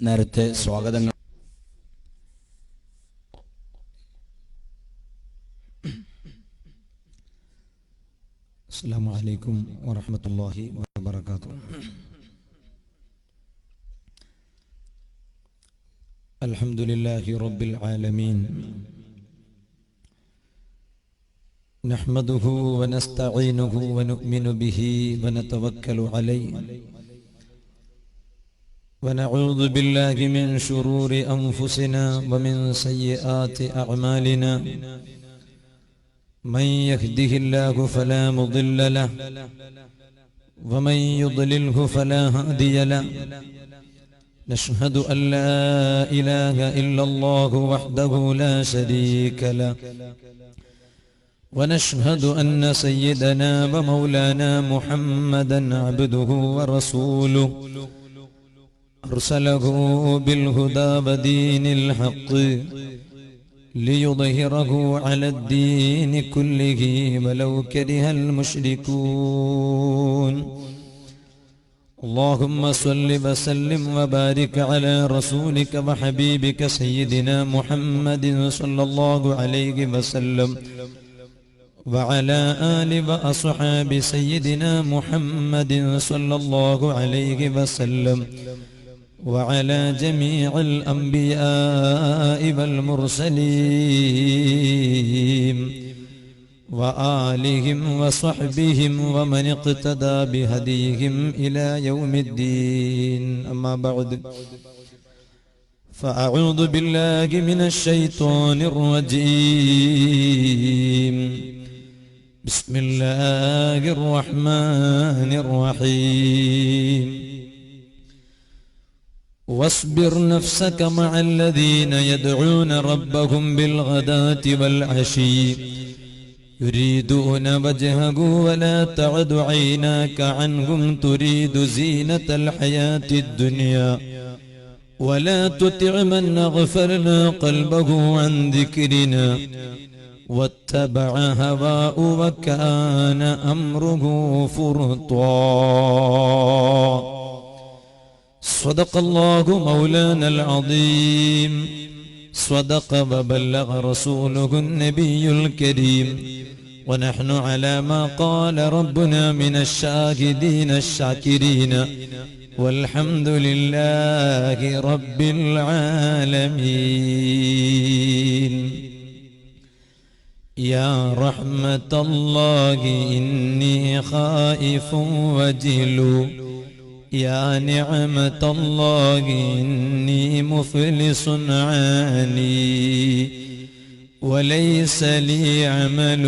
നേരത്തെ സ്വാഗതങ്ങൾ. അസ്സലാമു അലൈക്കും വറഹ്മത്തുള്ളാഹി വബറകാതുഹു. അൽഹംദുലില്ലാഹി റബ്ബിൽ ആലമീൻ. നഹ്മദുഹു വനസ്തഈനുഹു വനുഅ്മിനു ബിഹി വനതവക്കലു അലൈഹി ونعوذ بالله من شرور أنفسنا ومن سيئات أعمالنا من يهده الله فلا مضل له ومن يضلله فلا هادي له نشهد أن لا إله إلا الله وحده لا شريك له ونشهد أن سيدنا ومولانا محمدا عبده ورسوله أرسله بالهدى ودين الحق ليظهره على الدين كله ولو كره المشركون. اللهم صل وسلم وبارك على رسولك وحبيبك سيدنا محمد صلى الله عليه وسلم وعلى آل وأصحاب سيدنا محمد صلى الله عليه وسلم وعلى جميع الأنبياء والمرسلين وآلهم وصحبهم ومن اقتدى بهديهم إلى يوم الدين. أما بعد فأعوذ بالله من الشيطان الرجيم. بسم الله الرحمن الرحيم. واصبر نفسك مع الذين يدعون ربهم بالغداة والعشي يريدون وجهه ولا تعد عيناك عنهم تريد زينة الحياة الدنيا ولا تطع من أغفلنا قلبه عن ذكرنا واتبع هواه وكان أمره فرطا. صدق الله مولانا العظيم صدق وبلغ رسوله النبي الكريم ونحن على ما قال ربنا من الشاهدين الشاكرين والحمد لله رب العالمين. يا رحمة الله إني خائف وجل يا نعمة الله إني مفلس عاني وليس لي عمل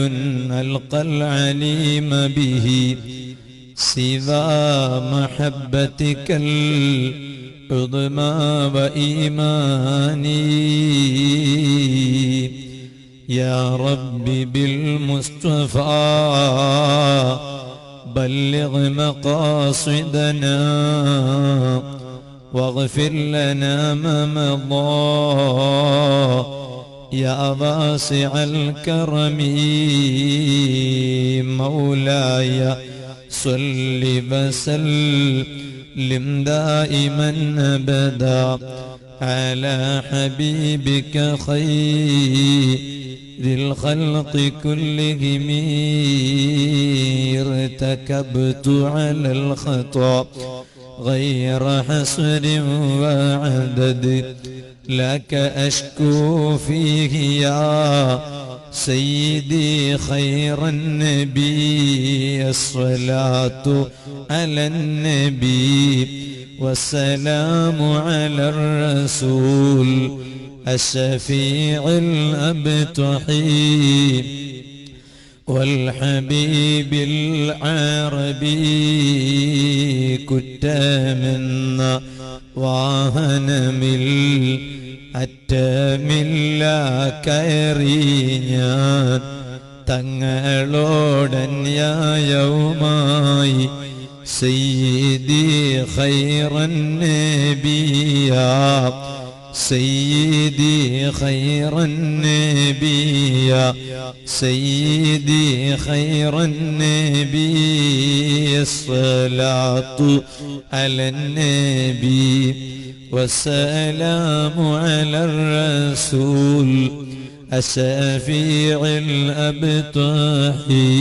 ألقى العليم به سوى محبتك العظمى وإيماني. يا رب بالمصطفى بلغ مقاصدنا واغفر لنا ما مضى يا واسع الكرم. مولاي صل وسلم دائما أبدا على حبيبك خير للخلق كلهم. ارتكبت على الخطا غير حصر وعدد لك أشكو فيه يا سيدي خير النبي. الصلاة على النبي والسلام على الرسول الشفيع الأبتحي والحبيب العربي. كنت منا വാഹനമിൽ അറ്റമില്ല കയറി ഞാൻ തങ്ങളോടന്യായവുമായി സയ്യിദി ഖൈറൻ നബിയാ سيدي خير النبي يا سيدي خير النبي. الصلاة على النبي والسلام على الرسول الشفيع الأبطحي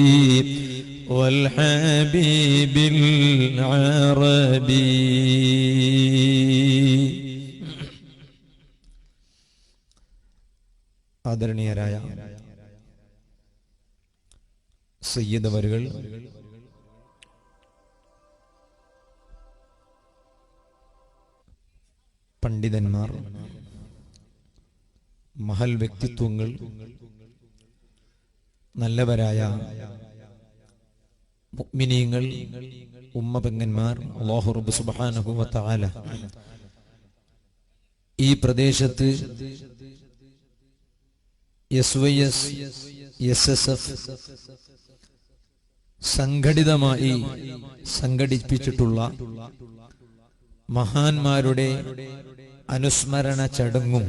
والحبيب العربي. ആദരണീയരായ സയ്യിദ് അവരുകൾ, പണ്ഡിതന്മാർ, മഹൽ വ്യക്തിത്വങ്ങൾ, നല്ലവരായ മുഅ്മിനീങ്ങൾ, ഉമ്മ പെങ്ങന്മാർ, അല്ലാഹു റബ്ബ് സുബ്ഹാനഹു വ തആല ഈ പ്രദേശത്ത് SYS SSF സംഘടിതമായി സംഘടിപ്പിച്ചിട്ടുള്ള മഹാന്മാരുടെ അനുസ്മരണ ചടങ്ങും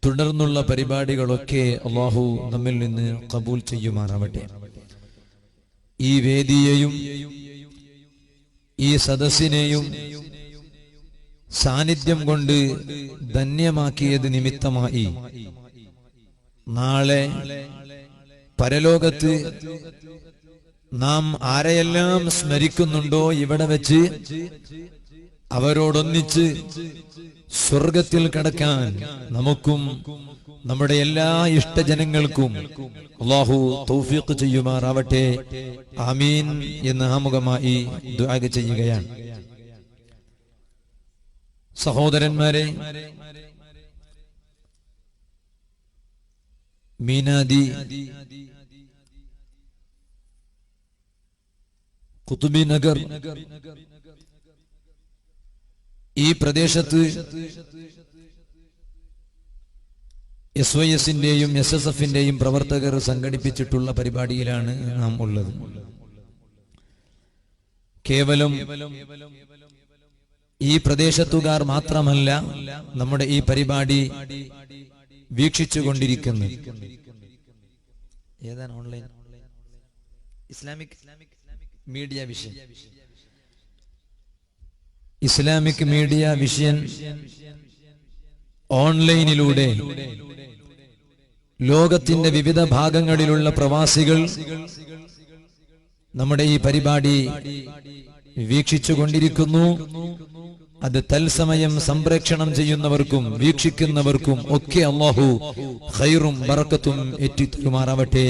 തുടർന്നുള്ള പരിപാടികളൊക്കെ അല്ലാഹു നമ്മിൽ നിന്ന് ഖബൂൽ ചെയ്യുമാറാവട്ടെ. ഈ വേദിയെയും ഈ സദസ്സിനെയും സാന്നിധ്യം കൊണ്ട് ധന്യമാക്കിയത് നിമിത്തമായി നാളെ പരലോകത്ത് നാം ആരെയെല്ലാം സ്മരിക്കുന്നുണ്ടോ ഇവിടെ വെച്ച് അവരോടൊന്നിച്ച് സ്വർഗത്തിൽ കടക്കാൻ നമുക്കും നമ്മുടെ എല്ലാ ഇഷ്ടജനങ്ങൾക്കും അല്ലാഹു തൗഫീഖ് ചെയ്യുമാറാവട്ടെ. ആമീൻ എന്ന് ആമുഖമായി ദുആ ചെയ്യുകയാണ്. സഹോദരന്മാരെ, മീനാദി ഖുതുബി നഗർ ഈ പ്രദേശത്ത് SYSന്റെയും SSFന്റെയും പ്രവർത്തകർ സംഘടിപ്പിച്ചിട്ടുള്ള പരിപാടിയിലാണ് നാം ഉള്ളത്. കേവലം ഈ പ്രദേശത്തുകാർ മാത്രമല്ല നമ്മുടെ ഈ പരിപാടി വീക്ഷിച്ചുകൊണ്ടിരിക്കുന്നു. ഏതാണ് online Islamic media vision, Islamic media vision ഓൺലൈനിലൂടെ ലോകത്തിന്റെ വിവിധ ഭാഗങ്ങളിലുള്ള പ്രവാസികൾ നമ്മുടെ ഈ പരിപാടി വീക്ഷിച്ചുകൊണ്ടിരിക്കുന്നു. അത് തൽസമയം സംപ്രേക്ഷണം ചെയ്യുന്നവർക്കും വീക്ഷിക്കുന്നവർക്കും ഒക്കെ അല്ലാഹു ഖൈറും ബറക്കത്തും ഏറ്റിത്തരുമാറാവട്ടെ.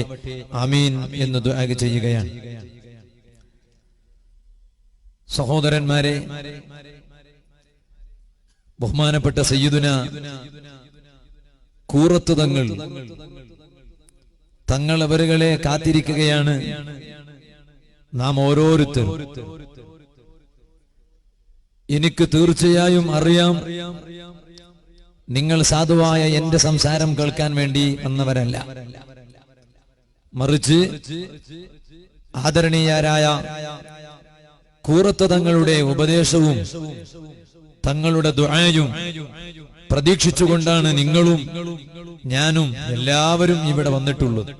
ആമീൻ എന്ന് ദുആ ചെയ്യുകയാണ്. സഹോദരന്മാരെ, ബഹുമാനപ്പെട്ട സയ്യിദുന കൂറത്ത് തങ്ങൾ അവരുകളെ കാത്തിരിക്കുകയാണ്. നാം ഓരോരുത്തരും, എനിക്ക് തീർച്ചയായും അറിയാം, നിങ്ങൾ സാധുവായ എന്റെ സംസാരം കേൾക്കാൻ വേണ്ടി വന്നവരല്ല, മറിച്ച് ആദരണീയരായ കൂറത്ത് തങ്ങളുടെ ഉപദേശവും തങ്ങളുടെ ദുആയും പ്രതീക്ഷിച്ചുകൊണ്ടാണ് നിങ്ങളും ഞാനും എല്ലാവരും ഇവിടെ വന്നിട്ടുള്ളത്.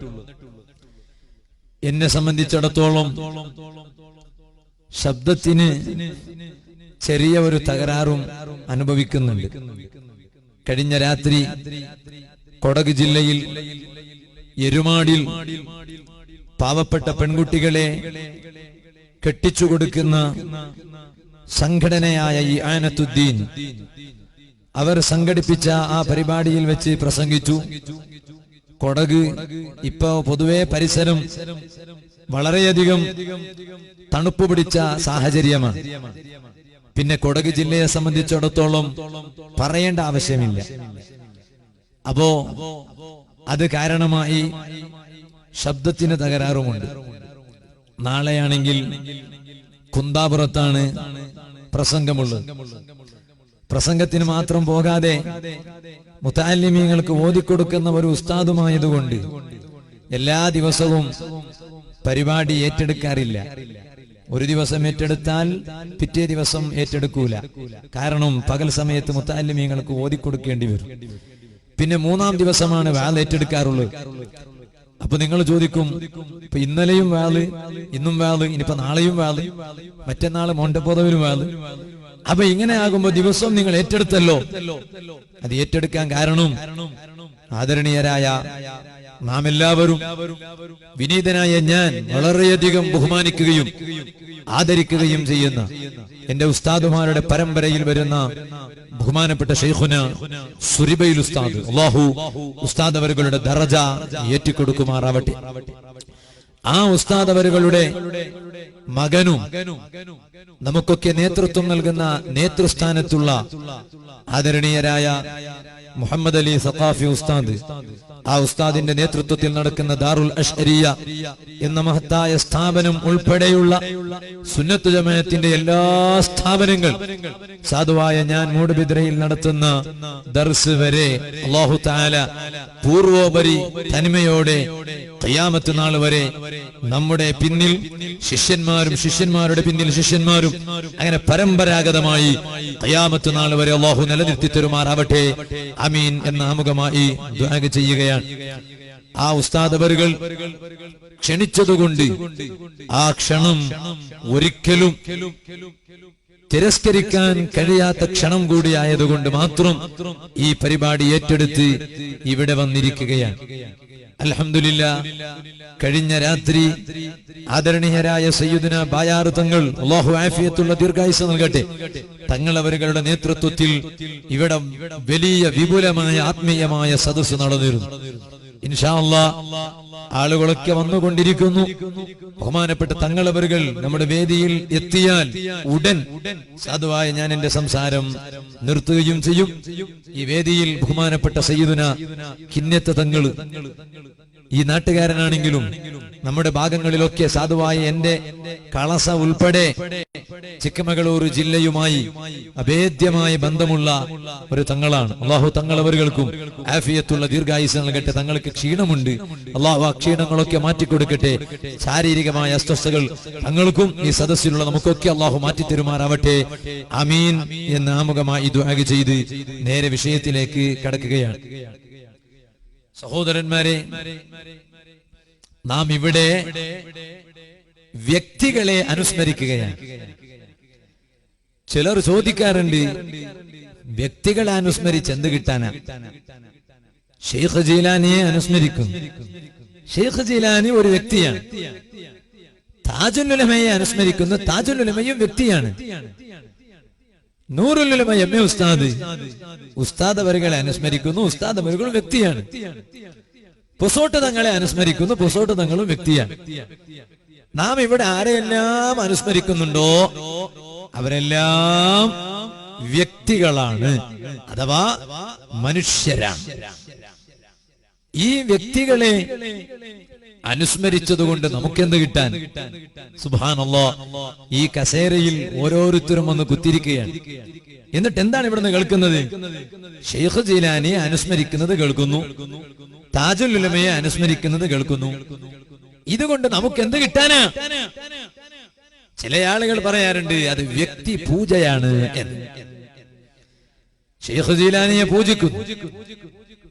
എന്നെ സംബന്ധിച്ചിടത്തോളം ശബ്ദത്തിന് ചെറിയ ഒരു തകരാറും അനുഭവിക്കുന്നുണ്ട്. കഴിഞ്ഞ രാത്രി കൊടക് ജില്ലയിൽ എരുമാടിൽ പാവപ്പെട്ട പെൺകുട്ടികളെ കെട്ടിച്ചു കൊടുക്കുന്ന സംഘടനയായ ഈ ആനത്തുദ്ദീൻ അവർ സംഘടിപ്പിച്ച ആ പരിപാടിയിൽ വെച്ച് പ്രസംഗിച്ചു. കൊടക് ഇപ്പോ പൊതുവെ പരിസരം വളരെയധികം തണുപ്പ് പിടിച്ച സാഹചര്യമാണ്. പിന്നെ കൊടക് ജില്ലയെ സംബന്ധിച്ചിടത്തോളം പറയേണ്ട ആവശ്യമില്ല. അപ്പോ അത് കാരണമായി ശബ്ദത്തിന് തകരാറുമുണ്ട്. നാളെയാണെങ്കിൽ കുന്താപുറത്താണ് പ്രസംഗമുള്ളത്. പ്രസംഗത്തിന് മാത്രം പോകാതെ മുതഅല്ലിമീങ്ങൾക്ക് ഓതിക്കൊടുക്കുന്ന ഒരു ഉസ്താദുമായതുകൊണ്ട് എല്ലാ ദിവസവും പരിപാടി ഏറ്റെടുക്കാറില്ല. ഒരു ദിവസം ഏറ്റെടുത്താൽ പിറ്റേ ദിവസം ഏറ്റെടുക്കൂല. കാരണം പകൽ സമയത്ത് മുതഅല്ലിമീങ്ങൾക്ക് ഓതിക്കൊടുക്കേണ്ടി വരും. പിന്നെ മൂന്നാം ദിവസമാണ് വാൾ ഏറ്റെടുക്കാറുള്ളത്. അപ്പൊ നിങ്ങൾ ചോദിക്കും, ഇപ്പൊ ഇന്നലെയും വാള്, ഇന്നും വാള്, ഇനിയിപ്പോ നാളെയും വാള്, മറ്റന്നാള് മോണ്ടപ്പോതവിലും വാള്, അപ്പൊ ഇങ്ങനെ ആകുമ്പോ ദിവസവും നിങ്ങൾ ഏറ്റെടുത്തല്ലോ. അത് ഏറ്റെടുക്കാൻ കാരണം ആദരണീയരായ നാം എല്ലാവരും, വിനീതനായ ഞാൻ വളരെയധികം ബഹുമാനിക്കുകയും ആദരിക്കുകയും ചെയ്യുന്ന എന്റെ ഉസ്താദുമാരുടെ പരമ്പരയിൽ വരുന്ന ബഹുമാനപ്പെട്ട ശൈഖുന സുരിബൈൽ ഉസ്താദ്, അല്ലാഹു ഉസ്താദ് അവരുടെ ദറജ ഏറ്റിക്കൊടുക്കുമാറാവട്ടെ. ആ ഉസ്താദ് അവരുടെ മകനും നമുക്കൊക്കെ നേതൃത്വം നൽകുന്ന നേതൃസ്ഥാനത്തുള്ള ആദരണീയരായ മുഹമ്മദ് അലി സഖാഫി ഉസ്താദ്, ആ ഉസ്താദിന്റെ നേതൃത്വത്തിൽ നടക്കുന്ന ദാറുൽ അഷ്അരിയ എന്ന മഹത്തായ സ്ഥാപനം ഉൾപ്പെടെയുള്ള സുന്നത്ത് ജമാഅത്തിന്റെ എല്ലാ സ്ഥാപനങ്ങൾ, സാധുവായ ഞാൻ മൂടുബിദ്രയിൽ നടത്തുന്ന ദർസ് വരെ അല്ലാഹു തആല പൂർവോപരി തനിമയോടെ ഖിയാമത്ത് നാൾ വരെ നമ്മുടെ പിന്നിൽ ശിഷ്യന്മാരും ശിഷ്യന്മാരുടെ പിന്നിൽ ശിഷ്യന്മാരും അങ്ങനെ പരമ്പരാഗതമായി ഖിയാമത്ത് നാൾ വരെ അല്ലാഹു നിലനിർത്തി തരുമാറാവട്ടെ. ആമീൻ എന്ന ആമുഖമായി ദുആ ചെയ്യുകയാണ്. ആ ഉസ്താദ് അവറുകൾ ക്ഷണിച്ചതുകൊണ്ട് ആ ക്ഷണം ഒരിക്കലും തിരസ്കരിക്കാൻ കഴിയാത്ത ക്ഷണം കൂടിയായതുകൊണ്ട് മാത്രം ഈ പരിപാടി ഏറ്റെടുത്ത് ഇവിടെ വന്നിരിക്കുകയാണ്. അൽഹംദുലില്ലാഹ്, കഴിഞ്ഞ രാത്രി ആദരണീയരായ സയ്യിദുന ബായാർ തങ്ങൾ, അല്ലാഹു ആഫിയത്തുള്ള ദീർഘായുസ്സ് നൽകട്ടെ, തങ്ങൾ അവരുടെ നേതൃത്വത്തിൽ ഇവിടെ വലിയ വിപുലമായ ആത്മീയമായ സദസ്സ് നടന്നിരുന്നു. ഇൻഷാ അല്ലാഹ് ആളുകളൊക്കെ വന്നുകൊണ്ടിരിക്കുന്നു. ബഹുമാനപ്പെട്ട തങ്ങളവരുകൾ നമ്മുടെ വേദിയിൽ എത്തിയാൽ ഉടൻ സാധുവായ ഞാൻ എന്റെ സംസാരം നിർത്തുകയും ചെയ്യും. ഈ വേദിയിൽ ബഹുമാനപ്പെട്ട സയ്യിദുന കിന്നത്ത് തങ്ങൾ, ഈ നാട്ടുകാരനാണെങ്കിലും നമ്മുടെ ഭാഗങ്ങളിലൊക്കെ സാധുവായ എന്റെ കളസ ഉൾപ്പെടെ ചിക്കമകളൂർ ജില്ലയുമായി അഭേദ്യമായ ബന്ധമുള്ള ഒരു തങ്ങളാണ്. അള്ളാഹു തങ്ങളവർക്കും ആഫിയത്തുള്ള ദീർഘായുസ്സ് നൽകട്ടെ. തങ്ങൾക്ക് ക്ഷീണമുണ്ട്, അള്ളാഹു ആ ക്ഷീണങ്ങളൊക്കെ മാറ്റിക്കൊടുക്കട്ടെ. ശാരീരികമായ അസ്വസ്ഥതകൾ തങ്ങൾക്കും ഈ സദസ്സിലുള്ള നമുക്കൊക്കെ അള്ളാഹു മാറ്റിത്തരുമാറാവട്ടെ. ആമീൻ എന്ന് ആമുഖമായി ദുആ ചെയ്ത് നേരെ വിഷയത്തിലേക്ക് കടക്കുകയാണ്. സഹോദരന്മാരെ, നാം ഇവിടെ വ്യക്തികളെ അനുസ്മരിക്കുകയാണ്. ചിലർ ചോദിക്കാറുണ്ട്, വ്യക്തികളെ അനുസ്മരിച്ച് എന്ത് കിട്ടാനാ? ഷെയ്ഖ് ജീലാനിയെ അനുസ്മരിക്കുന്നു. ഷെയ്ഖ് ജീലാനി ഒരു വ്യക്തിയാണ്. താജുൽ ഉലമയെ അനുസ്മരിക്കുന്നു. താജുൽ ഉലമയും വ്യക്തിയാണ്. നൂറുൽ ഉലമ എം എ ഉസ്താദ്, ഉസ്താദ് അവരുകളെ അനുസ്മരിക്കുന്നു. ഉസ്താദ് അവരുകളും വ്യക്തിയാണ്. പൊസോട്ട് തങ്ങളെ അനുസ്മരിക്കുന്നു. പൊസോട്ട് തങ്ങളും വ്യക്തിയാണ്. നാം ഇവിടെ ആരെയെല്ലാം അനുസ്മരിക്കുന്നുണ്ടോ അവരെല്ലാം വ്യക്തികളാണ്, അഥവാ മനുഷ്യരാണ്. ഈ വ്യക്തികളെ അനുസ്മരിച്ചതുകൊണ്ട് നമുക്കെന്ത് കിട്ടാൻ? സുബ്ഹാനല്ലാഹ്, ഈ കസേരയിൽ ഓരോരുത്തരും ഒന്ന് കുത്തിരിക്കുകയാണ്. എന്നിട്ട് എന്താണ് ഇവിടുന്ന് കേൾക്കുന്നത്? ഷെയ്ഖ് ജീലാനിയെ അനുസ്മരിക്കുന്നത് കേൾക്കുന്നു, താജുൽ ഉലമയെ അനുസ്മരിക്കുന്നത് കേൾക്കുന്നു. ഇതുകൊണ്ട് നമുക്ക് എന്ത് കിട്ടാനാ? ചില ആളുകൾ പറയാറുണ്ട് അത് വ്യക്തി പൂജയാണ് എന്ന്. ഷെയ്ഖ് ജീലാനിയെ പൂജിക്കുന്നു,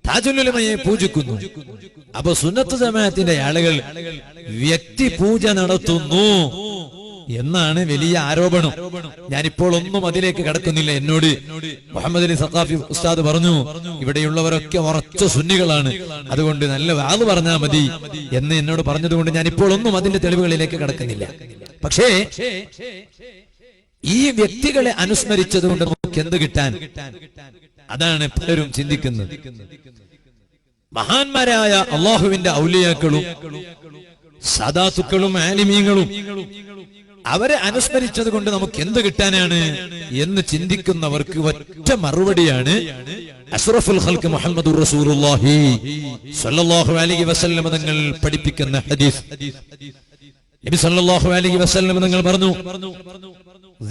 താജുൽ ഉലമയെ പൂജിക്കുന്നു. അപ്പൊ സുന്നത്ത് ജമാഅത്തിന്റെ ആളുകൾ വ്യക്തി പൂജ നടത്തുന്നു എന്നാണ് വലിയ ആരോപണം. ഞാനിപ്പോൾ ഒന്നും അതിലേക്ക് കടക്കുന്നില്ല. എന്നോട് മുഹമ്മദ് അലി സഖാഫി ഉസ്താദ് പറഞ്ഞു, ഇവിടെയുള്ളവരൊക്കെ ഉറച്ച സുന്നികളാണ്, അതുകൊണ്ട് നല്ല വാദ് പറഞ്ഞാൽ മതി എന്ന് എന്നോട് പറഞ്ഞതുകൊണ്ട് ഞാനിപ്പോൾ ഒന്നും അതിന്റെ തെളിവുകളിലേക്ക് കടക്കുന്നില്ല. പക്ഷേ ഈ വ്യക്തികളെ അനുസ്മരിച്ചതുകൊണ്ട് നമുക്ക് എന്ത് കിട്ടാൻ? അതാണ് പലരും ചിന്തിക്കുന്നത്. മഹാന്മാരായ അള്ളാഹുവിന്റെ ഔലിയാക്കളും സദാത്തുക്കളും ആലിമീങ്ങളും അവരെ അനുസ്മരിച്ചത് കൊണ്ട് നമുക്ക് എന്ത് കിട്ടാനാണ് എന്ന് ചിന്തിക്കുന്നവർക്ക് ഒറ്റ മറുപടിയാണ് അഷ്റഫുൽ ഖൽഖ് മുഹമ്മദുർ റസൂലുള്ളാഹി സ്വല്ലല്ലാഹു അലൈഹി വസല്ലം തങ്ങൾ പഠിപ്പിക്കുന്ന ഹദീസ്. നബി സല്ലല്ലാഹു അലൈഹി വസല്ലം തങ്ങൾ പറഞ്ഞു,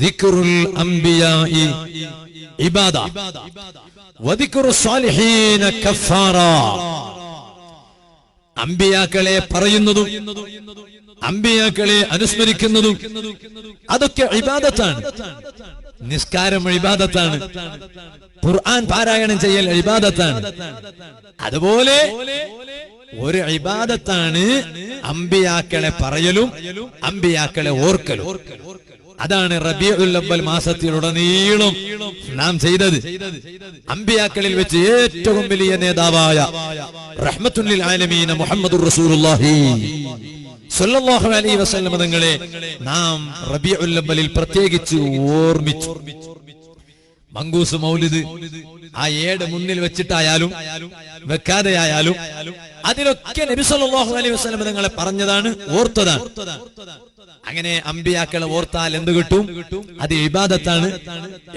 ദിക്റുൽ അംബിയാഇ ഇബാദ വദിക്റുസ് സാലിഹീന കഫാറ. അംബിയാക്കളെ പറയുന്നതും അംബിയാക്കളെ അനുസ്മരിക്കുന്നതും അതൊക്കെ ഇബാദത്താണ്. നിസ്കാരം ഇബാദത്താണ്, ഖുർആൻ പാരായണം ചെയ്യൽ ഇബാദത്താണ്. അതുപോലെ ഒരു ഇബാദത്താണ് അംബിയാക്കളെ പറയലും അംബിയാക്കളെ ഓർക്കലും. അതാണ് റബീഉൽ അവ്വൽ മാസത്തിലുടനീളം നാം ചെയ്തത്. അമ്പിയാക്കളിൽ വെച്ച് ഏറ്റവും വലിയ നേതാവായ റഹ്മത്തുൽ ലിൽ ആലമീൻ മുഹമ്മദുർ റസൂലുള്ളാഹി സ്വല്ലല്ലാഹു അലൈഹി വസല്ലം തങ്ങളെ നാം റബീഉൽ അവ്വലിൽ പ്രത്യേകിച്ച് ഓർമ്മിച്ചു. മങ്കൂസ് മൗലിദ് ആ ഏട് മുന്നിൽ വെച്ചിട്ടായാലും വെക്കാതെയായാലും അതിലൊക്കെ നബി സല്ലല്ലാഹു അലൈഹി വസല്ലം തങ്ങളെ പറഞ്ഞതാണ്, ഓർത്തതാണ്. അങ്ങനെ അമ്പിയാക്കളെ ഓർത്താൽ എന്ത് കിട്ടും? അത് ഇബാദത്താണ്.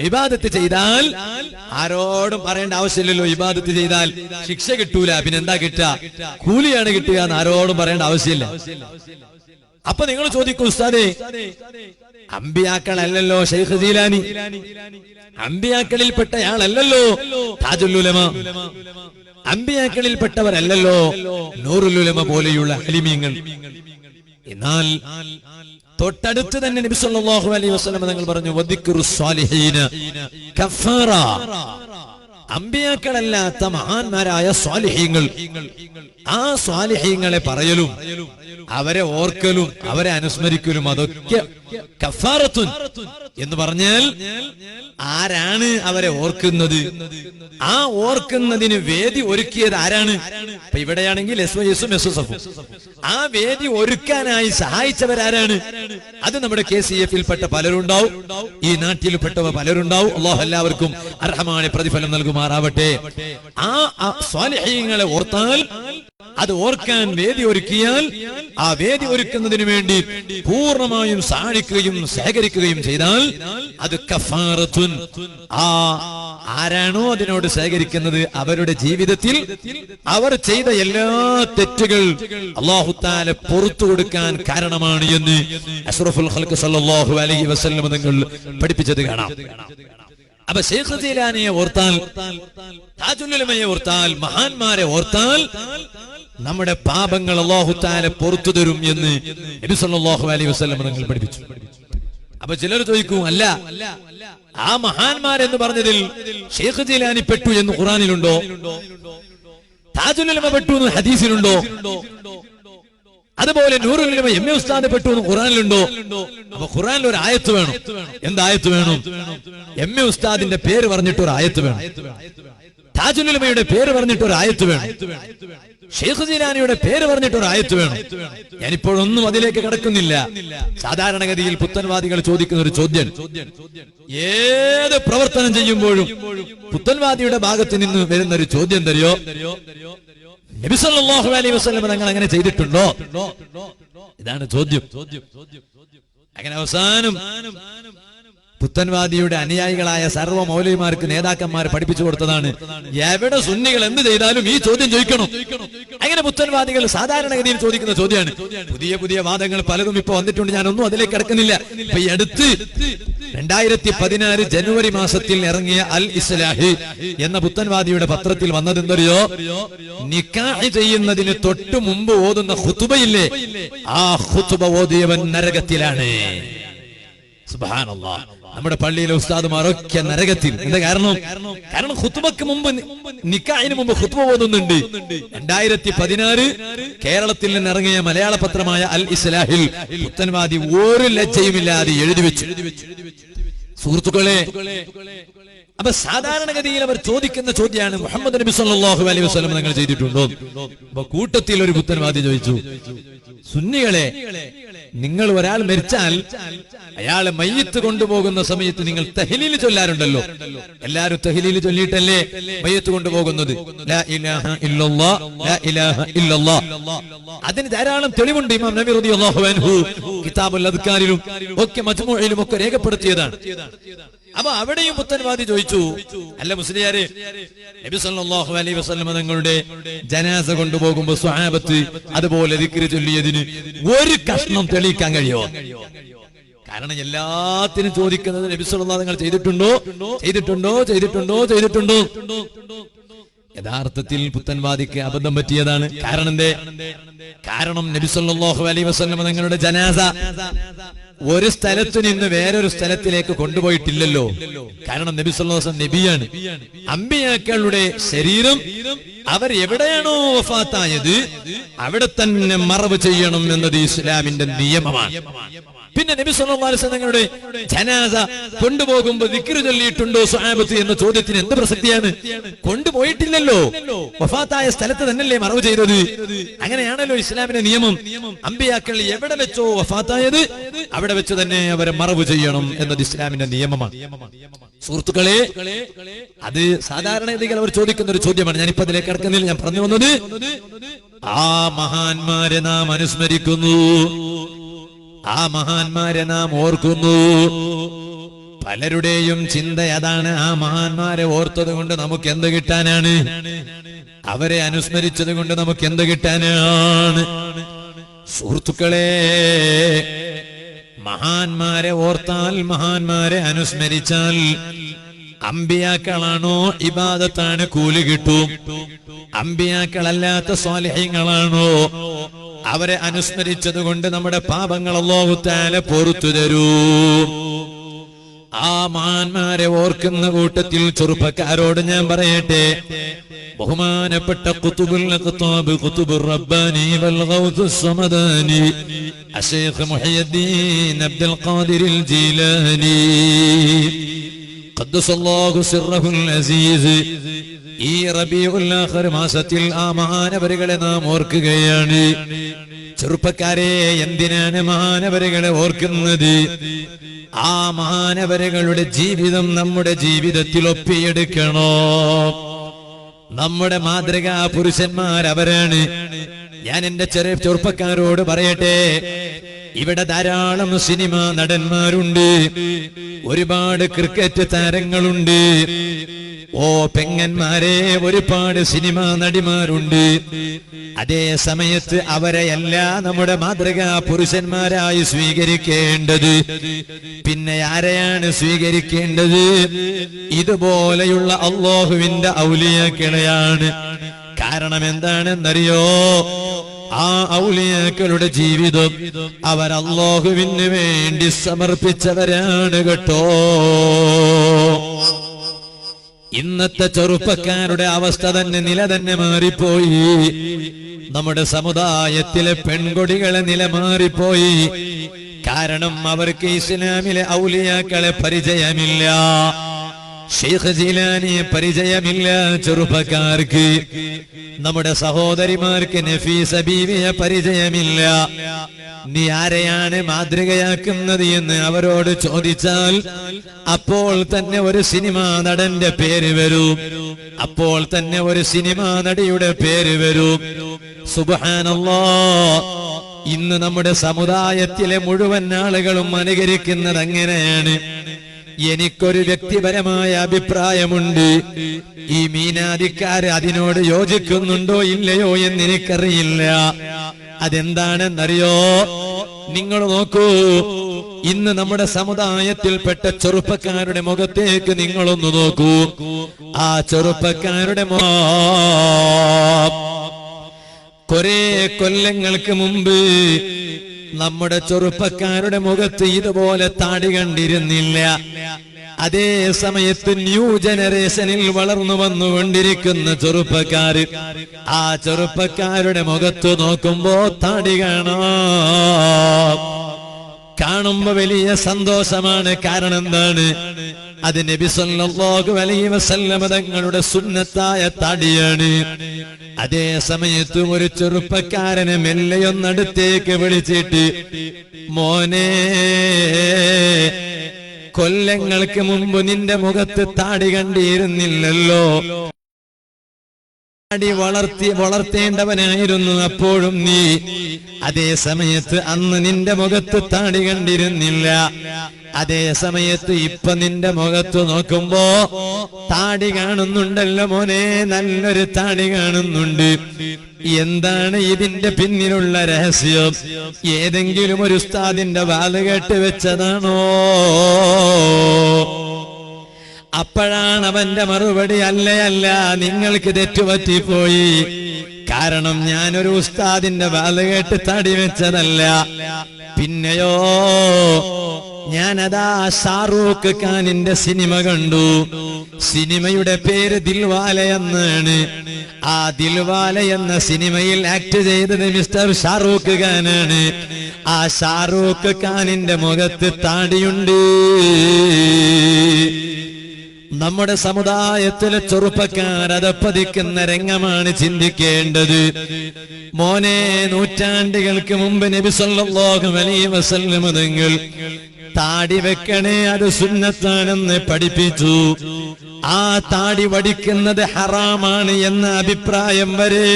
ഇബാദത്ത് ചെയ്താൽ ആരോടും പറയേണ്ട ആവശ്യമില്ലല്ലോ. ഇബാദത്ത് ചെയ്താൽ ശിക്ഷ കിട്ടൂല, പിന്നെ എന്താ കിട്ടുക? കൂലിയാണ് കിട്ടുക എന്ന് ആരോടും പറയേണ്ട ആവശ്യമില്ല. അപ്പൊ നിങ്ങൾ ചോദിക്കും, ഉസ്താദേ അമ്പിയാക്കളല്ലല്ലോ ശൈഖ് ജീലാനി, അമ്പിയാക്കളിൽപ്പെട്ടയാളല്ലല്ലോ താജുൽ ഉലമ, അമ്പിയാക്കളിൽപ്പെട്ടവരല്ലല്ലോ നൂറുൽ ഉലമ പോലെയുള്ള അലിമീങ്ങൾ. എന്നാൽ തൊട്ടടുത്ത് തന്നെ നബി സല്ലല്ലാഹു അലൈഹി വസല്ലം തങ്ങൾ പറഞ്ഞു, വദിക്റുസ് സ്വാലിഹീന കഫാറ. അമ്പിയാക്കളല്ലാത്ത മഹാന്മാരായ സ്വാലിഹീങ്ങൾ, ആ സ്വാലിഹീങ്ങളെ പറയലും അവരെ ഓർക്കലും അവരെ അനുസ്മരിക്കലും അതൊക്കെ കഫാറത്തുൻ എന്ന് പറഞ്ഞാൽ ആരാണ് അവരെ ഓർക്കുന്നത്? ആ ഓർക്കുന്നതിന് വേദി ഒരുക്കിയത് ആരാണ്? ഇപ്പൊ ഇവിടെയാണെങ്കിൽ SYS-ഉം SSF-ഉം. ആ വേദി ഒരുക്കാനായി സഹായിച്ചവരാരാണ്? അത് നമ്മുടെ KCF-ൽ പെട്ട പലരുണ്ടാവും, ഈ നാട്ടിൽ പെട്ടവ പലരുണ്ടാവും. അല്ലാഹു എല്ലാവർക്കും അർഹമായ പ്രതിഫലം നൽകുമാറാവട്ടെ. ആ സ്വാലിഹീങ്ങളെ ഓർത്താൽ, അത് ഓർക്കാൻ വേദി ഒരുക്കിയാൽ, ആ വേദി ഒരുക്കുന്നതിന് വേണ്ടി പൂർണ്ണമായും സഹായിക്കുകയും സഹകരിക്കുകയും ചെയ്താൽ അത് കഫാറത്തുൻ. ആരാണോ അതിനോട് സഹകരിക്കുന്നത് അവരുടെ ജീവിതത്തിൽ അവർ ചെയ്ത എല്ലാ തെറ്റുകൾ അല്ലാഹു തആല പുറത്തു കൊടുക്കാൻ കാരണമാണ് എന്ന് അഷ്റഫുൽ ഖൽഖ് സല്ലല്ലാഹു അലൈഹി വസല്ലം തങ്ങൾ പഠിപ്പിച്ചത് കാണാം. അപ്പൊ ശൈഖ് ജീലാനിയെ ഓർത്താൽ, താജുൽ ഉലമയെ ഓർത്താൽ, മഹാന്മാരെ ഓർത്താൽ നമ്മുടെ പാപങ്ങൾ അല്ലാഹു തആല പുറത്തു തരും എന്ന് നബി സല്ലല്ലാഹു അലൈഹി വസല്ലം തങ്ങൾ പഠിപ്പിച്ചു. അപ്പൊ ചിലർ ചോദിക്കും, അല്ല ആ മഹാന്മാരെന്ന് പറഞ്ഞതിൽ ശൈഖ് ജീലാനി പെട്ടു എന്ന് ഖുർആനിലുണ്ടോ? താജുൽ ഉലമ പെട്ടു എന്ന് ഹദീസിലുണ്ടോ? അതുപോലെ നൂറുൽ ഉലമ MA ഉസ്താദ് പെട്ടു എന്ന് ഖുർആനിലുണ്ടോ? അപ്പൊ ഖുർആനിൽ ഒരു ആയത്ത് വേണം. എന്തായത്ത് വേണം? MA ഉസ്താദിന്റെ പേര് പറഞ്ഞിട്ട് ഒരു ആയത്ത് വേണം. താജുൽ ഉലമയുടെ പേര് പറഞ്ഞിട്ട് ഒരു ആയത്ത് വേണം. ശൈഖ് ജീലാനിയുടെ പേര് പറഞ്ഞിട്ട് ഒരു ആയത്ത് വേണം. ഞാനിപ്പോഴൊന്നും അതിലേക്ക് കടക്കുന്നില്ല. സാധാരണഗതിയിൽ പുത്തൻവാദികൾ ചോദിക്കുന്ന ഒരു ചോദ്യം, ഏത് പ്രവർത്തനം ചെയ്യുമ്പോഴും പുത്തൻവാദിയുടെ ഭാഗത്ത് നിന്ന് വരുന്ന ഒരു ചോദ്യം തരുമോ, നബി സല്ലല്ലാഹു അലൈഹി വസല്ലം തങ്ങൾ അങ്ങനെ ചെയ്തിട്ടുണ്ടോ? ഇതാണ് ചോദ്യം. അങ്ങനെ അവസാനം പുത്തൻവാദിയുടെ അനുയായികളായ സർവ്വ മൗലവിമാർക്ക് നേതാക്കന്മാർ പഠിപ്പിച്ചു കൊടുത്തതാണ്, എവിടെ സുന്നികൾ എന്ത് ചെയ്താലും ഈ ചോദ്യം ചോദിക്കണം. അങ്ങനെ പുത്തൻവാദികൾ സാധാരണഗതിയിൽ ചോദിക്കുന്ന ചോദ്യമാണ്. പുതിയ പുതിയ വാദങ്ങൾ പലതും ഇപ്പൊ വന്നിട്ടുണ്ട്, ഞാനൊന്നും അതിലേക്ക് കിടക്കുന്നില്ല. ഇപ്പൊ ഈ അടുത്ത് 2016 ജനുവരി മാസത്തിൽ ഇറങ്ങിയ അൽ ഇസ്ലാഹി എന്ന പുത്തൻവാദിയുടെ പത്രത്തിൽ വന്നതെന്തറിയോ? നിക്കാഹ് ചെയ്യുന്നതിന് തൊട്ടു മുമ്പ് ഓതുന്ന ഖുതുബയില്ലേ, ആ ഖുതുബ ഓതിയവൻ നരകത്തിലാണ്. സുബ്ഹാനല്ലാഹ്. നമ്മുടെ പള്ളിയിലെ ഉസ്താദുമാരൊക്കെ നരകത്തിൽ. എന്താ കാരണം? കാരണം ഖുതുബക്ക് മുമ്പ്, നിക്കാഹിന് മുമ്പ് ഖുതുബ ഓതുന്നുണ്ട്. 2016 കേരളത്തിൽ നിന്ന് ഇറങ്ങിയ മലയാള പത്രമായ അൽ ഇസ്ലാഹിൽ പുത്തൻവാദി ഒരു ലജ്ജയുമില്ലാതെ എഴുതി വെച്ചു. സുഹൃത്തുക്കളെ, അപ്പൊ സാധാരണഗതിയിൽ അവർ ചോദിക്കുന്ന ചോദ്യമാണ്, മുഹമ്മദ് നബി സല്ലല്ലാഹു അലൈഹി വസല്ലം തങ്ങൾ ചെയ്തിട്ടുണ്ടോ? അപ്പൊ കൂട്ടത്തിൽ ഒരു പുത്തൻവാദി ചോദിച്ചു, സുന്നികളെ, നിങ്ങൾ ഒരാൾ മരിച്ചാൽ അയാളെ മയ്യിത്ത് കൊണ്ടുപോകുന്ന സമയത്ത് നിങ്ങൾ തഹ്ലീൽ ചൊല്ലാറുണ്ടല്ലോ. എല്ലാരും തഹ്ലീൽ ചൊല്ലിയിട്ടല്ലേ മയ്യിത്ത് കൊണ്ടുപോകുന്നത്. ലാ ഇലാഹ ഇല്ലല്ലാഹ്, ലാ ഇലാഹ ഇല്ലല്ലാഹ്. അതിന് ധാരാളം തെളിവുണ്ട്. ഇമാം നബി റളിയല്ലാഹു അൻഹു കിതാബുൽ അദ്കാരിലും ഒക്കെ മജ്മൂഇലും ഒക്കെ രേഖപ്പെടുത്തിയതാണ്. അപ്പൊ അവിടെയും പുത്തൻവാദി ചോദിച്ചു, അല്ല മുസ്ലിയാരെ, നബി സല്ലല്ലാഹു അലൈഹി വസല്ലം തങ്ങളുടെ ജനാസ കൊണ്ടുപോകുമ്പോ സ്വഹാബത്ത് അതുപോലെ ദിക്ർ ചൊല്ലിയതിന് ഒരു കഷ്ണം തെളിയിക്കാൻ കഴിയുമോ? കാരണം എല്ലാത്തിനും ചോദിക്കുന്നത് നബി സല്ലല്ലാഹു തങ്ങൾ ചെയ്തിട്ടുണ്ടോ, ചെയ്തിട്ടുണ്ടോ, ചെയ്തിട്ടുണ്ടോ, ചെയ്തിട്ടുണ്ടോ. യഥാർത്ഥത്തിൽ പുത്തൻവാദിക്ക് അബദ്ധം പറ്റിയതാണ്. കാരണം നബി സല്ലല്ലാഹു അലൈഹി വസല്ലം തങ്ങളുടെ ജനാസ ഒരു സ്ഥലത്തു നിന്ന് വേറൊരു സ്ഥലത്തിലേക്ക് കൊണ്ടുപോയിട്ടില്ലല്ലോ. കാരണം നബി സല്ലല്ലാഹു അലൈഹി വസല്ലം നബിയാണ്. അമ്പിയാക്കളുടെ ശരീരം അവർ എവിടെയാണോ വഫാത്തായത് അവിടെ തന്നെ മറവ് ചെയ്യണം എന്നത് ഇസ്ലാമിന്റെ നിയമമാണ്. പിന്നെ നബി സല്ലല്ലാഹു അലൈഹി വസല്ലം തങ്ങളുടെ ജനാസ കൊണ്ടുപോകുമ്പോൾ ദിക്ർ ചൊല്ലിയിട്ടുണ്ടോ സ്വഹാബത്ത് എന്ന ചോദ്യത്തിന് എന്ത് പ്രസക്തിയാണ്? കൊണ്ടുപോയിട്ടില്ലല്ലോ, വഫാത്തായ സ്ഥലത്ത് തന്നെയല്ലേ മറവ് ചെയ്തത്. അങ്ങനെയാണല്ലോ ഇസ്ലാമിന്റെ നിയമം. അമ്പിയാക്കൾ എവിടെ വെച്ചോ വഫാത്തായത് അവിടെ വെച്ച് തന്നെ അവരെ മറവ് ചെയ്യണം എന്നത് ഇസ്ലാമിന്റെ നിയമമാണ്. സുഹൃത്തുക്കളെ, അത് സാധാരണഗതിയിൽ അവർ ചോദിക്കുന്ന ഒരു ചോദ്യമാണ്. ഞാനിപ്പോ അതിലേക്ക് കിടക്കുന്നില്ല. ഞാൻ പറഞ്ഞു വന്നത്, ആ മഹാന്മാരെ നാം അനുസ്മരിക്കുന്നു, ആ മഹാന്മാരെ നാം ഓർക്കുന്നു. പലരുടെയും ചിന്ത അതാണ്, ആ മഹാന്മാരെ ഓർത്തത് കൊണ്ട് നമുക്ക് എന്ത് കിട്ടാനാണ്, അവരെ അനുസ്മരിച്ചത് കൊണ്ട് നമുക്ക് എന്ത് കിട്ടാനാണ്. സുഹൃത്തുക്കളെ, മഹാന്മാരെ ഓർത്താൽ, മഹാന്മാരെ അനുസ്മരിച്ചാൽ അമ്പിയാക്കളാണോ ഇബാദത്താണ് കൂലി കിട്ടും. അമ്പിയാക്കളല്ലാത്ത സ്വാലിഹീങ്ങളാണോ അവരെ അനുസ്മരിച്ചത് കൊണ്ട് നമ്മുടെ പാപങ്ങൾ അല്ലാഹു തആല പൊറുത്തു തരൂ. ആ മഹാന്മാരെ ഓർക്കുന്ന കൂട്ടത്തിൽ ചെറുപ്പക്കാരോട് ഞാൻ പറയട്ടെ, ബഹുമാനപ്പെട്ട ഖുതുബുൽ ഖുതാബ് ഖുതുബുർ റബ്ബാനി വൽ ഗൗസുസ് സമദാനി അശൈഖ് മുഹയ്യിദ്ദീൻ അബ്ദുൽ ഖാദിറിൽ ജീലാനി ഖദ്ദസല്ലാഹു സിർറഹുൽ അസീസ്, ഈ റബീഉൽ ആഖിർ മാസത്തിൽ ആ മഹാനവരുകളെ നാം ഓർക്കുകയാണ്. ചെറുപ്പക്കാരെ, എന്തിനാണ് മഹാനവരുകളെ ഓർക്കുന്നത്? ആ മഹാനവരുകളുടെ ജീവിതം നമ്മുടെ ജീവിതത്തിൽ ഒപ്പിയെടുക്കണോ? നമ്മുടെ മാതൃകാ പുരുഷന്മാർ അവരാണ്. ഞാൻ എന്റെ ചെറുപ്പക്കാരോട് പറയട്ടെ, ഇവിടെ ധാരാളം സിനിമ നടന്മാരുണ്ട്, ഒരുപാട് ക്രിക്കറ്റ് താരങ്ങളുണ്ട്. ഓ പെങ്ങന്മാരെ, ഒരുപാട് സിനിമാ നടിമാരുണ്ട്. അതേ സമയത്ത് അവരെയെല്ലാം നമ്മുടെ മാതൃകാ പുരുഷന്മാരായി സ്വീകരിക്കേണ്ടത്. പിന്നെ ആരെയാണ് സ്വീകരിക്കേണ്ടത്? ഇതുപോലെയുള്ള അല്ലാഹുവിന്റെ ഔലിയാക്കളെയാണ്. കാരണം എന്താണെന്നറിയോ? ആ ഔലിയാക്കളുടെ ജീവിതം അവർ അല്ലാഹുവിന് വേണ്ടി സമർപ്പിച്ചവരാണ് കേട്ടോ. ഇന്നത്തെ ചെറുപ്പക്കാരുടെ അവസ്ഥ തന്നെ, നില തന്നെ മാറിപ്പോയി. നമ്മുടെ സമുദായത്തിലെ പെൺകൊടികളെ നില മാറിപ്പോയി. കാരണം അവർക്ക് ഇസ്ലാമിലെ ഔലിയാക്കളെ പരിചയമില്ല, ഷെയ്ഖ് ജീലാനിയെ പരിചയമില്ല. ചെറുപ്പക്കാർക്ക്, നമ്മുടെ സഹോദരിമാർക്ക് നഫീസ ബീവിയെ പരിചയമില്ല. നീ ആരെയാണ് മാതൃകയാക്കുന്നത് എന്ന് അവരോട് ചോദിച്ചാൽ അപ്പോൾ തന്നെ ഒരു സിനിമാ നടന്റെ പേര് വരും, അപ്പോൾ തന്നെ ഒരു സിനിമാ നടിയുടെ പേര് വരും. സുബ്ഹാനല്ലാഹ്, ഇന്ന് നമ്മുടെ സമുദായത്തിലെ മുഴുവൻ ആളുകളും അനുകരിക്കുന്നത് അങ്ങനെയാണ്. എനിക്കൊരു വ്യക്തിപരമായ അഭിപ്രായമുണ്ട്. ഈ മീനാദിക്കാര് അതിനോട് യോജിക്കുന്നുണ്ടോ ഇല്ലയോ എന്ന് എനിക്കറിയില്ല. അതെന്താണെന്നറിയോ? നിങ്ങൾ നോക്കൂ, ഇന്ന് നമ്മുടെ സമുദായത്തിൽപ്പെട്ട ചെറുപ്പക്കാരുടെ മുഖത്തേക്ക് നിങ്ങളൊന്ന് നോക്കൂ. ആ ചെറുപ്പക്കാരുടെ കുറെ കൊല്ലങ്ങൾക്ക് മുമ്പ് നമ്മുടെ ചെറുപ്പക്കാരുടെ മുഖത്ത് ഇതുപോലെ താടി കണ്ടിരുന്നില്ല. അതേ സമയത്ത് ന്യൂ ജനറേഷനിൽ വളർന്നു വന്നുകൊണ്ടിരിക്കുന്ന ചെറുപ്പക്കാര്, ആ ചെറുപ്പക്കാരുടെ മുഖത്ത് നോക്കുമ്പോ താടി കാണുമ്പോ വലിയ സന്തോഷമാണ്. കാരണം എന്താണ്? അത് നബി സല്ലല്ലാഹു അലൈഹി വസല്ലം തങ്ങളുടെ സുന്നത്തായ താടിയാണ്. അതേ സമയത്ത് ഒരു ചെറുപ്പക്കാരനെ മെല്ലെയൊന്നടുത്തേക്ക് വിളിച്ചിട്ട്, മോനെ, കൊല്ലങ്ങൾക്ക് മുമ്പ് നിന്റെ മുഖത്ത് താടി കണ്ടിരുന്നില്ലല്ലോ, താടി വളർത്തേണ്ടവനായിരുന്നു അപ്പോഴും നീ. അതേ സമയത്ത് അന്ന് നിന്റെ മുഖത്ത് താടി കണ്ടിരുന്നില്ല. അതേ സമയത്ത് ഇപ്പൊ നിന്റെ മുഖത്ത് നോക്കുമ്പോ താടി കാണുന്നുണ്ടല്ലോ മോനെ, നല്ലൊരു താടി കാണുന്നുണ്ട്. എന്താണ് ഇതിന്റെ പിന്നിലുള്ള രഹസ്യം? ഏതെങ്കിലും ഒരു ഉസ്താദിന്റെ വാല് കേട്ട് വെച്ചതാണോ? അപ്പോഴാണ് അവന്റെ മറുപടി, അല്ല, നിങ്ങൾക്ക് തെറ്റുപറ്റിപ്പോയി. കാരണം ഞാനൊരു ഉസ്താദിന്റെ വാല് കേട്ട് താടി വെച്ചതല്ല. പിന്നെയോ, ഞാനതാ ഷാറൂഖ് ഖാനിന്റെ സിനിമ കണ്ടു. സിനിമയുടെ പേര് ദിൽവാല എന്നാണ്. ആ ദിൽവാല എന്ന സിനിമയിൽ ആക്ട് ചെയ്തത് മിസ്റ്റർ ഷാറൂഖ് ഖാനാണ്. ആ ഷാറൂഖ് ഖാനിന്റെ മുഖത്ത് താടിയുണ്ട്. നമ്മുടെ സമുദായത്തിലെ ചെറുപ്പക്കാർ അതപ്പതിക്കുന്ന രംഗമാണ് ചിന്തിക്കേണ്ടത്. മോനെ, നൂറ്റാണ്ടുകൾക്ക് മുമ്പ് നബി സല്ലല്ലാഹു അലൈഹി വസല്ലം തങ്ങൾ താടി വെക്കണേ, അത് സുന്നത്താണെന്ന് പഠിപ്പിച്ചു. ആ താടി വടിക്കുന്നത് ഹറാമാണ് എന്ന അഭിപ്രായം വരെ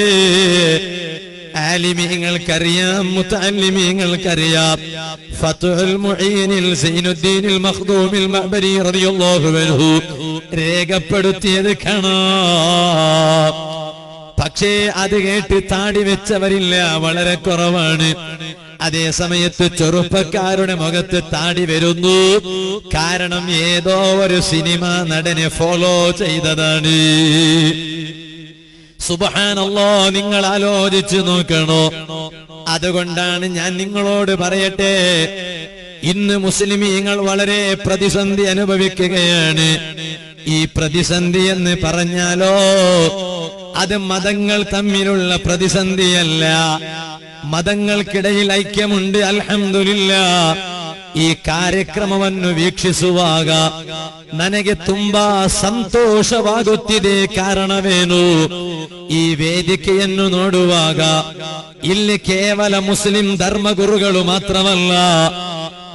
ആലിമീങ്ങൾക്കറിയാം, മുതഅല്ലിമീങ്ങൾക്കറിയാം. ഫത്ഹുൽ മുഈനിൽ സൈനുദ്ദീനിൽ മഖ്ദൂമിൽ മഅബരി റളിയല്ലാഹു അൻഹു രേഖപ്പെടുത്തിയത് കാണാം. പക്ഷേ അത് കേട്ട് താടി വെച്ചവരില്ല, വളരെ കുറവാണ്. അതേ സമയത്ത് ചെറുപ്പക്കാരുടെ മുഖത്ത് താടി വരുന്നു. കാരണം ഏതോ ഒരു സിനിമ നടനെ ഫോളോ ചെയ്തതാണ്. സുബ്ഹാനല്ലാഹ്, നിങ്ങൾ ആലോചിച്ചു നോക്കണോ? അതുകൊണ്ടാണ് ഞാൻ നിങ്ങളോട് പറയട്ടെ, ഇന്ന് മുസ്ലിമീങ്ങൾ വളരെ പ്രതിസന്ധി അനുഭവിക്കുകയാണ്. ഈ പ്രതിസന്ധി എന്ന് പറഞ്ഞാലോ, അത് മതങ്ങൾ തമ്മിലുള്ള പ്രതിസന്ധിയല്ല. ಮದങ്ങൾക്കിടയിൽ ಐಕ್ಯമുണ്ട്, ಅಲ್ಹಮ್ದುಲಿಲ್ಲಾಹ್. ಈ ಕಾರ್ಯಕ್ರಮವನ್ನು ವೀಕ್ಷಿಸುವಾಗ ನನಗೆ ತುಂಬಾ ಸಂತೋಷವಾಗುತ್ತಿದೆ. ಕಾರಣವೇನು? ಈ ವೇದಿಕೆಯನ್ನು ನೋಡುವಾಗ ಇಲ್ಲಿ ಕೇವಲ ಮುಸ್ಲಿಂ ಧರ್ಮಗುರುಗಳು ಮಾತ್ರವಲ್ಲ,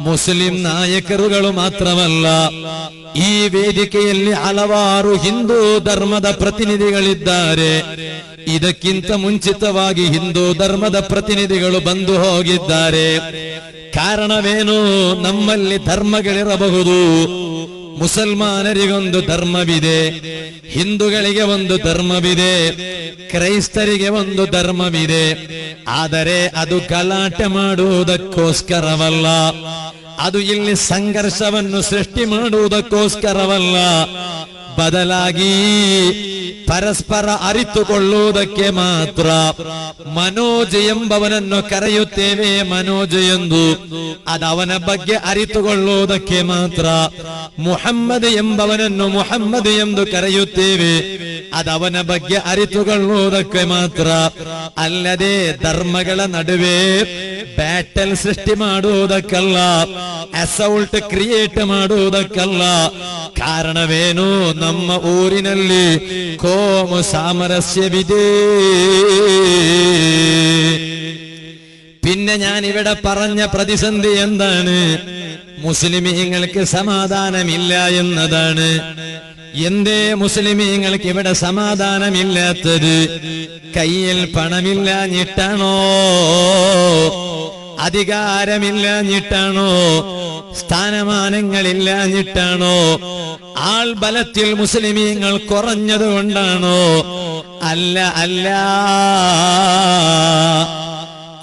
ಮುಸ್ಲಿಂ ನಾಯಕರುಗಳು ಮಾತ್ರವಲ್ಲ, ಈ ವೇದಿಕೆಯಲ್ಲಿ ಹಲವಾರು ಹಿಂದೂ ಧರ್ಮದ ಪ್ರತಿನಿಧಿಗಳಿದ್ದಾರೆ. ಇದಕ್ಕಿಂತ ಮುಂಚಿತವಾಗಿ ಹಿಂದೂ ಧರ್ಮದ ಪ್ರತಿನಿಧಿಗಳು ಬಂದು ಹೋಗಿದ್ದಾರೆ. ಕಾರಣವೇನು? ನಮ್ಮಲ್ಲಿ ಧರ್ಮಗಳಿರಬಹುದು. ಮುಸಲ್ಮಾನರಿಗೊಂದು ಧರ್ಮವಿದೆ, ಹಿಂದೂಗಳಿಗೆ ಒಂದು ಧರ್ಮವಿದೆ, ಕ್ರೈಸ್ತರಿಗೆ ಒಂದು ಧರ್ಮವಿದೆ. ಆದರೆ ಅದು ಗಲಾಟೆ ಮಾಡುವುದಕ್ಕೋಸ್ಕರವಲ್ಲ, ಅದು ಇಲ್ಲಿ ಸಂಘರ್ಷವನ್ನು ಸೃಷ್ಟಿ ಮಾಡುವುದಕ್ಕೋಸ್ಕರವಲ್ಲ. ಬದಲಾಗಿ ಪರಸ್ಪರ ಅರಿತುಕೊಳ್ಳುವುದಕ್ಕೆ ಮಾತ್ರ. ಮನೋಜ್ ಎಂಬವನನ್ನು ಕರೆಯುತ್ತೇವೆ ಮನೋಜ್ ಎಂದು, ಅದವನ ಬಗ್ಗೆ ಅರಿತುಕೊಳ್ಳುವುದಕ್ಕೆ ಮಾತ್ರ. ಮುಹಮ್ಮದ್ ಎಂಬವನನ್ನು ಮುಹಮ್ಮದ್ ಎಂದು ಕರೆಯುತ್ತೇವೆ, ಅದವನ ಬಗ್ಗೆ ಅರಿತುಕೊಳ್ಳುವುದಕ್ಕೆ ಮಾತ್ರ. ಅಲ್ಲದೆ ಧರ್ಮಗಳ ನಡುವೆ ಬ್ಯಾಟಲ್ ಸೃಷ್ಟಿ ಮಾಡುವುದಕ್ಕಲ್ಲ, ಅಸೌಲ್ಟ್ ಕ್ರಿಯೇಟ್ ಮಾಡುವುದಕ್ಕಲ್ಲ. ಕಾರಣವೇನು? ನಮ್ಮ ಊರಿನಲ್ಲಿ ಕೋಮು ಸಾಮರಸ್ಯವಿದೆ. പിന്നെ ഞാൻ ഇവിടെ പറഞ്ഞ പ്രതിസന്ധി എന്താണ്? മുസ്ലിമീങ്ങൾക്ക് സമാധാനമില്ല എന്നതാണ്. എന്തേ മുസ്ലിമീങ്ങൾക്ക് ഇവിടെ സമാധാനമില്ലാത്തത്? കയ്യിൽ പണമില്ലാഞ്ഞിട്ടാണോ? അധികാരമില്ലാഞ്ഞിട്ടാണോ? സ്ഥാനമാനങ്ങളില്ലാഞ്ഞിട്ടാണോ? ആൾബലത്തിൽ മുസ്ലിമീങ്ങൾ കുറഞ്ഞതുകൊണ്ടാണോ? അല്ല, അല്ല.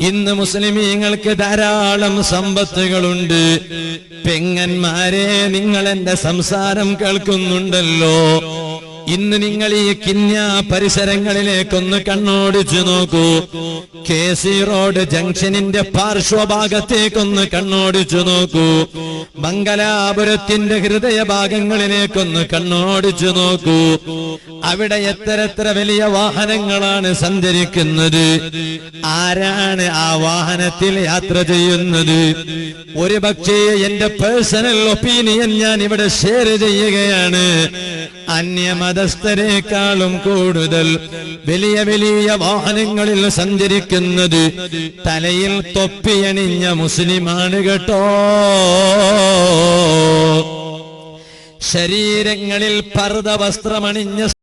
ഇന്ന് മുസ്ലിമീങ്ങൾക്ക് ധാരാളം സമ്പത്തുകളുണ്ട്. പെങ്ങന്മാരെ, നിങ്ങൾ എന്റെ സംസാരം കേൾക്കുന്നുണ്ടല്ലോ. ഇന്ന് നിങ്ങൾ ഈ കിന്യ പരിസരങ്ങളിലേക്കൊന്ന് കണ്ണോടിച്ചു നോക്കൂ. KC റോഡ് ജംഗ്ഷനിന്റെ പാർശ്വഭാഗത്തേക്കൊന്ന് കണ്ണോടിച്ചു നോക്കൂ. മംഗലാപുരത്തിന്റെ ഹൃദയഭാഗങ്ങളിലേക്കൊന്ന് കണ്ണോടിച്ചു നോക്കൂ. അവിടെ എത്ര വലിയ വാഹനങ്ങളാണ് സഞ്ചരിക്കുന്നത്. ആരാണ് ആ വാഹനത്തിൽ യാത്ര ചെയ്യുന്നത്? ഒരു പക്ഷേ എന്റെ പേഴ്സണൽ ഒപ്പീനിയൻ ഞാൻ ഇവിടെ ഷെയർ ചെയ്യുകയാണ്. അന്യമതസ്ഥരെക്കാളും കൂടുതൽ വലിയ വലിയ വാഹനങ്ങളിൽ സഞ്ചരിക്കുന്നത് തലയിൽ തൊപ്പിയണിഞ്ഞ മുസ്ലിമാണ് കേട്ടോ. ശരീരങ്ങളിൽ പർദ്ദ വസ്ത്രമണിഞ്ഞ